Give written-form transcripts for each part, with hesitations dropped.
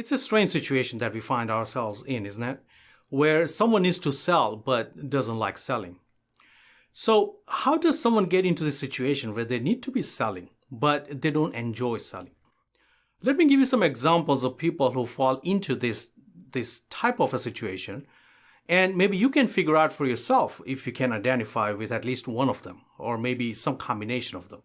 It's a strange situation that we find ourselves in, isn't it? Where someone needs to sell but doesn't like selling. So, how does someone get into this situation where they need to be selling but they don't enjoy selling? Let me give you some examples of people who fall into this type of a situation, and maybe you can figure out for yourself if you can identify with at least one of them, or maybe some combination of them.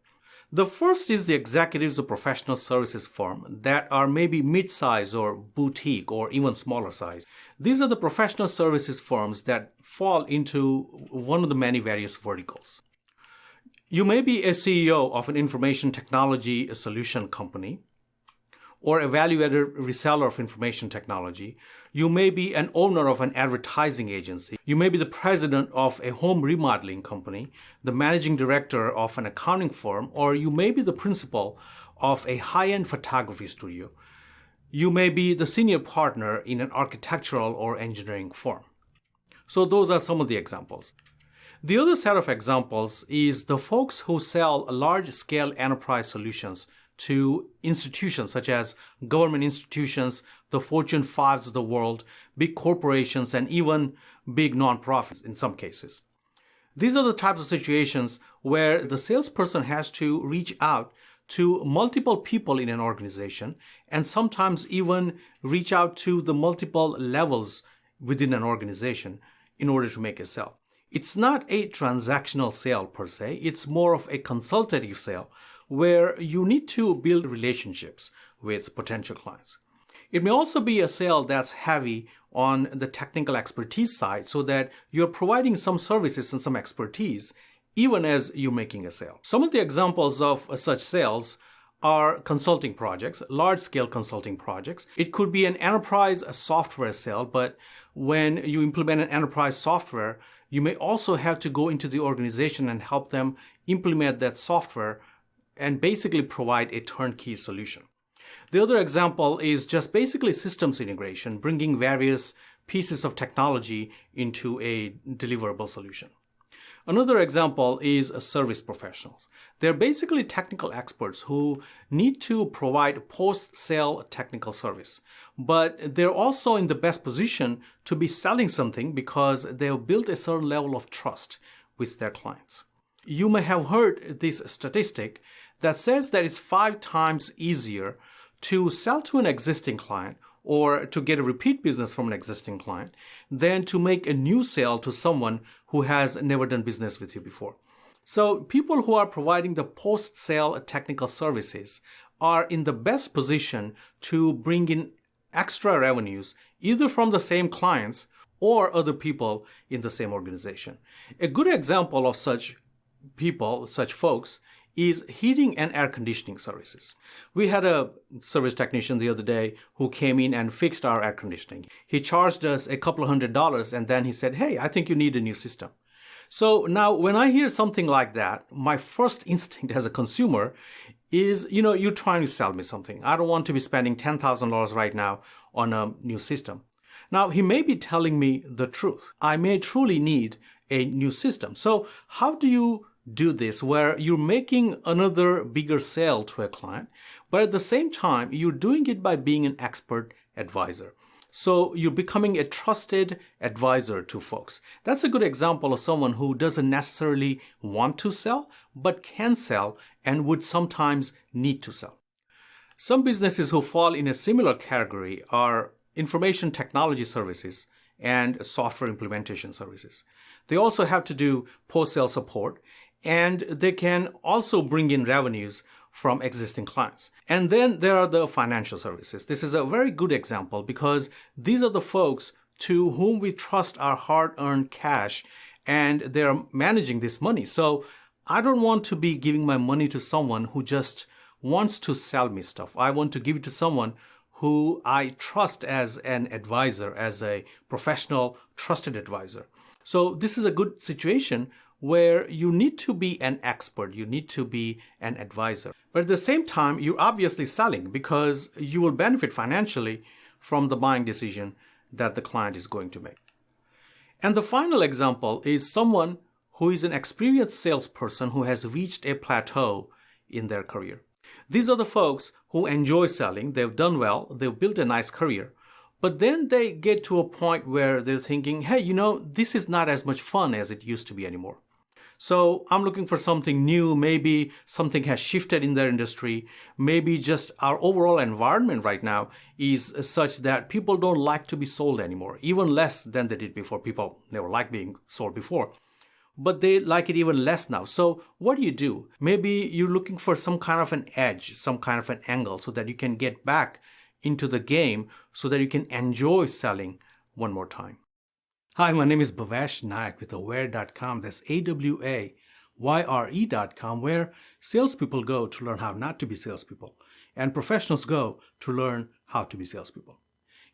The first is the executives of professional services firm that are maybe mid-size or boutique or even smaller size. These are the professional services firms that fall into one of the many various verticals. You may be a CEO of an information technology solution company, or a value-added reseller of information technology. You may be an owner of an advertising agency. You may be the president of a home remodeling company, the managing director of an accounting firm, or you may be the principal of a high-end photography studio. You may be the senior partner in an architectural or engineering firm. So those are some of the examples. The other set of examples is the folks who sell large-scale enterprise solutions to institutions such as government institutions, the Fortune 5s of the world, big corporations, and even big nonprofits in some cases. These are the types of situations where the salesperson has to reach out to multiple people in an organization and sometimes even reach out to the multiple levels within an organization in order to make a sale. It's not a transactional sale per se, it's more of a consultative sale where you need to build relationships with potential clients. It may also be a sale that's heavy on the technical expertise side so that you're providing some services and some expertise even as you're making a sale. Some of the examples of such sales are consulting projects, large-scale consulting projects. It could be an enterprise software sale, but when you implement an enterprise software, you may also have to go into the organization and help them implement that software and basically provide a turnkey solution. The other example is just basically systems integration, bringing various pieces of technology into a deliverable solution. Another example is service professionals. They're basically technical experts who need to provide post-sale technical service, but they're also in the best position to be selling something because they've built a certain level of trust with their clients. You may have heard this statistic that says that it's 5 times easier to sell to an existing client or to get a repeat business from an existing client than to make a new sale to someone who has never done business with you before. So people who are providing the post-sale technical services are in the best position to bring in extra revenues either from the same clients or other people in the same organization. A good example of such people, such folks, is heating and air conditioning services. We had a service technician the other day who came in and fixed our air conditioning. He charged us a couple of $100 and then he said, "Hey, I think you need a new system." So now when I hear something like that, my first instinct as a consumer is, you're trying to sell me something. I don't want to be spending $10,000 right now on a new system. Now, he may be telling me the truth. I may truly need a new system. So how do you do this where you're making another bigger sale to a client, but at the same time, you're doing it by being an expert advisor. So you're becoming a trusted advisor to folks. That's a good example of someone who doesn't necessarily want to sell, but can sell and would sometimes need to sell. Some businesses who fall in a similar category are information technology services and software implementation services. They also have to do post-sale support, and they can also bring in revenues from existing clients. And then there are the financial services. This is a very good example because these are the folks to whom we trust our hard-earned cash and they're managing this money. So I don't want to be giving my money to someone who just wants to sell me stuff. I want to give it to someone who I trust as an advisor, as a professional, trusted advisor. So this is a good situation where you need to be an expert, you need to be an advisor. But at the same time, you're obviously selling because you will benefit financially from the buying decision that the client is going to make. And the final example is someone who is an experienced salesperson who has reached a plateau in their career. These are the folks who enjoy selling, they've done well, they've built a nice career, but then they get to a point where they're thinking, hey, this is not as much fun as it used to be anymore. So I'm looking for something new. Maybe something has shifted in their industry. Maybe just our overall environment right now is such that people don't like to be sold anymore, even less than they did before. People never liked being sold before, but they like it even less now. So what do? Maybe you're looking for some kind of an edge, some kind of an angle so that you can get back into the game so that you can enjoy selling one more time. Hi, my name is Bhavesh Nayak with aware.com. That's AWAYRE.com, where salespeople go to learn how not to be salespeople and professionals go to learn how to be salespeople.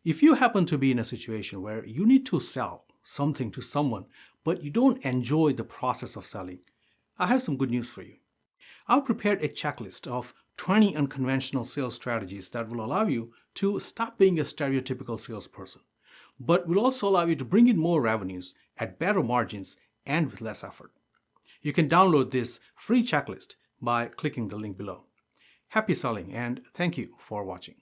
If you happen to be in a situation where you need to sell something to someone, but you don't enjoy the process of selling, I have some good news for you. I've prepared a checklist of 20 unconventional sales strategies that will allow you to stop being a stereotypical salesperson, but will also allow you to bring in more revenues at better margins and with less effort. You can download this free checklist by clicking the link below. Happy selling and thank you for watching.